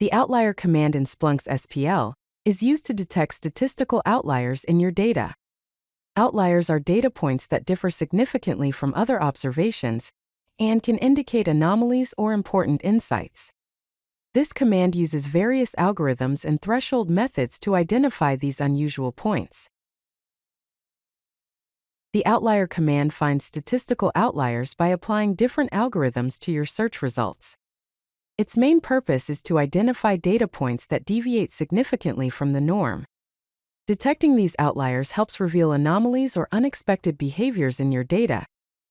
The outlier command in Splunk's SPL is used to detect statistical outliers in your data. Outliers are data points that differ significantly from other observations and can indicate anomalies or important insights. This command uses various algorithms and threshold methods to identify these unusual points. The outlier command finds statistical outliers by applying different algorithms to your search results. Its main purpose is to identify data points that deviate significantly from the norm. Detecting these outliers helps reveal anomalies or unexpected behaviors in your data,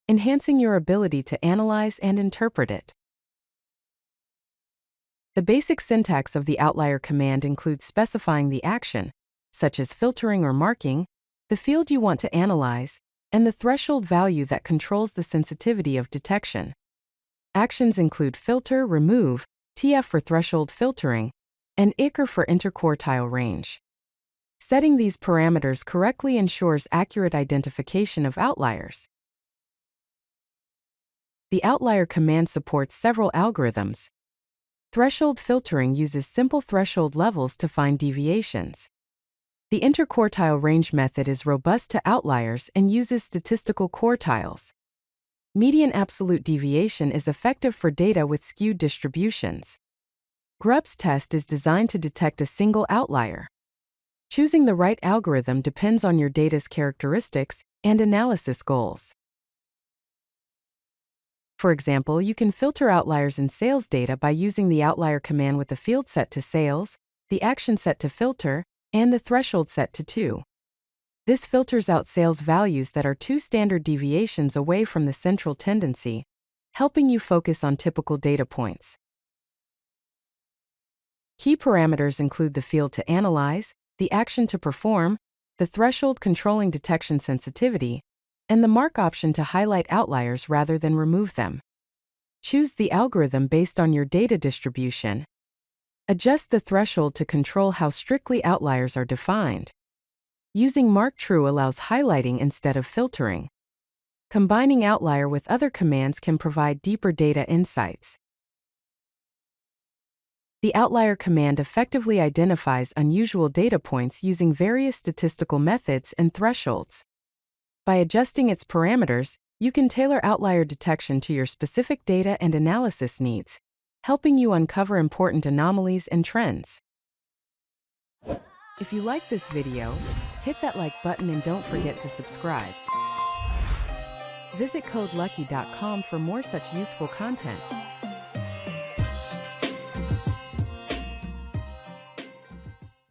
enhancing your ability to analyze and interpret it. The basic syntax of the outlier command includes specifying the action, such as filtering or marking, the field you want to analyze, and the threshold value that controls the sensitivity of detection. Actions include filter, remove, TF for threshold filtering, and ICR for interquartile range. Setting these parameters correctly ensures accurate identification of outliers. The outlier command supports several algorithms. Threshold filtering uses simple threshold levels to find deviations. The interquartile range method is robust to outliers and uses statistical quartiles. Median absolute deviation is effective for data with skewed distributions. Grubbs test is designed to detect a single outlier. Choosing the right algorithm depends on your data's characteristics and analysis goals. For example, you can filter outliers in sales data by using the outlier command with the field set to sales, the action set to filter, and the threshold set to 2. This filters out sales values that are 2 standard deviations away from the central tendency, helping you focus on typical data points. Key parameters include the field to analyze, the action to perform, the threshold controlling detection sensitivity, and the mark option to highlight outliers rather than remove them. Choose the algorithm based on your data distribution. Adjust the threshold to control how strictly outliers are defined. Using mark true allows highlighting instead of filtering. Combining outlier with other commands can provide deeper data insights. The outlier command effectively identifies unusual data points using various statistical methods and thresholds. By adjusting its parameters, you can tailor outlier detection to your specific data and analysis needs, helping you uncover important anomalies and trends. If you like this video, hit that like button and don't forget to subscribe. Visit codelucky.com for more such useful content.